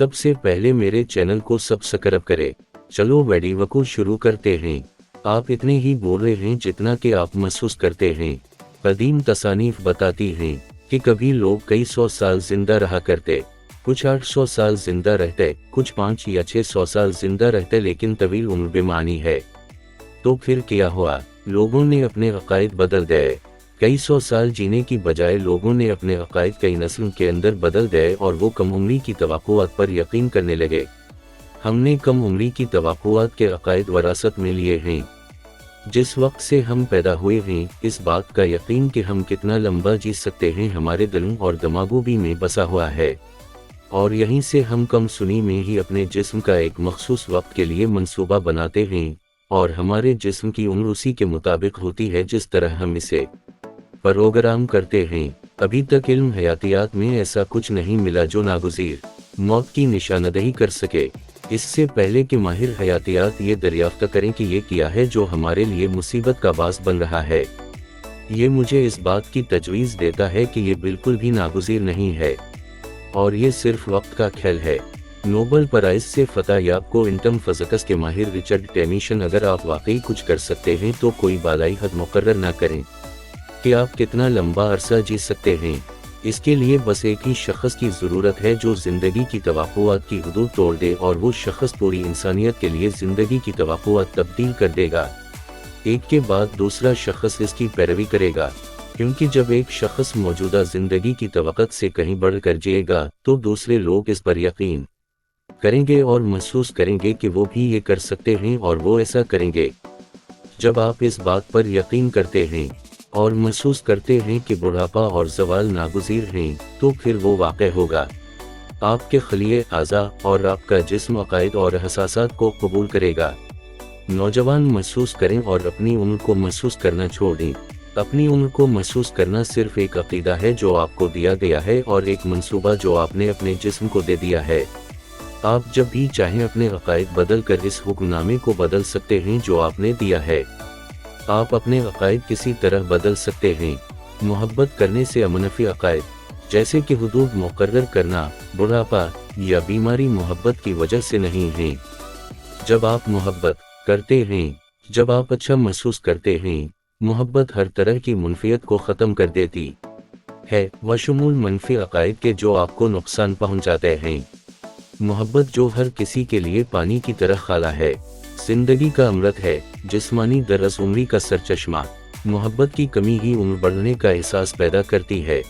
سب سے پہلے میرے چینل کو سبسکرائب کریں۔ چلو ویڈیو کو شروع کرتے ہیں۔ آپ اتنے ہی بول رہے ہیں جتنا کہ آپ محسوس کرتے ہیں۔ قدیم تصانیف بتاتی ہیں کہ کبھی لوگ کئی 100 سال زندہ رہا کرتے، کچھ 800 سال زندہ رہتے، کچھ 5 یا 600 سال زندہ رہتے، لیکن طویل عمر بے معنی ہے۔ تو پھر کیا ہوا؟ لوگوں نے اپنے عقائد بدل دیے۔ کئی 100 سال جینے کی بجائے لوگوں نے اپنے عقائد کئی نسل کے اندر بدل دیے اور وہ کم عمری کی توقعات پر یقین کرنے لگے۔ ہم نے کم عمری کی توقعات کے عقائد وراثت میں لیے ہیں۔ جس وقت سے ہم پیدا ہوئے ہیں، اس بات کا یقین کہ ہم کتنا لمبا جی سکتے ہیں ہمارے دلوں اور دماغوں میں بسا ہوا ہے، اور یہیں سے ہم کم سنی میں ہی اپنے جسم کا ایک مخصوص وقت کے لیے منصوبہ بناتے ہیں، اور ہمارے جسم کی عمر اسی کے مطابق ہوتی ہے جس طرح ہم اسے پروگرام کرتے ہیں۔ ابھی تک علم حیاتیات میں ایسا کچھ نہیں ملا جو ناگزیر موت کی نشاندہی کر سکے، اس سے پہلے کہ ماہر حیاتیات یہ دریافت کریں کہ یہ کیا ہے جو ہمارے لیے مصیبت کا باعث بن رہا ہے۔ یہ مجھے اس بات کی تجویز دیتا ہے کہ یہ بالکل بھی ناگزیر نہیں ہے، اور یہ صرف وقت کا کھیل ہے۔ نوبل پرائز سے فتح یاب کوانٹم فزکس کے ماہر رچرڈ ٹیمیشن، اگر آپ واقعی کچھ کر سکتے ہیں تو کوئی بالائی حد مقرر نہ کریں کہ آپ کتنا لمبا عرصہ جی سکتے ہیں۔ اس کے لیے بس ایک ہی شخص کی ضرورت ہے جو زندگی کی توقعات کی حدود توڑ دے، اور وہ شخص پوری انسانیت کے لیے زندگی کی توقعات تبدیل کر دے گا۔ ایک کے بعد دوسرا شخص اس کی پیروی کرے گا، کیونکہ جب ایک شخص موجودہ زندگی کی توقعات سے کہیں بڑھ کر جیے گا تو دوسرے لوگ اس پر یقین کریں گے اور محسوس کریں گے کہ وہ بھی یہ کر سکتے ہیں، اور وہ ایسا کریں گے۔ جب آپ اس بات پر یقین کرتے ہیں اور محسوس کرتے ہیں کہ بڑھاپا اور زوال ناگزیر ہیں، تو پھر وہ واقع ہوگا۔ آپ کے خلیے اعضاء اور آپ کا جسم عقائد اور احساسات کو قبول کرے گا۔ نوجوان محسوس کریں اور اپنی عمر کو محسوس کرنا چھوڑ دیں۔ اپنی عمر کو محسوس کرنا صرف ایک عقیدہ ہے جو آپ کو دیا گیا ہے، اور ایک منصوبہ جو آپ نے اپنے جسم کو دے دیا ہے۔ آپ جب بھی چاہیں اپنے عقائد بدل کر اس حکم نامے کو بدل سکتے ہیں جو آپ نے دیا ہے۔ آپ اپنے عقائد کسی طرح بدل سکتے ہیں۔ محبت کرنے سے منفی عقائد جیسے کہ حدود مقرر کرنا، بڑھاپا یا بیماری محبت کی وجہ سے نہیں ہیں۔ جب آپ محبت کرتے ہیں، جب آپ اچھا محسوس کرتے ہیں، محبت ہر طرح کی منفیت کو ختم کر دیتی ہے، بشمول منفی عقائد کے جو آپ کو نقصان پہنچاتے ہیں۔ محبت جو ہر کسی کے لیے پانی کی طرح خالہ ہے، زندگی کا امرت ہے، جسمانی درس عمری کا سرچشمہ۔ محبت کی کمی ہی عمر بڑھنے کا احساس پیدا کرتی ہے۔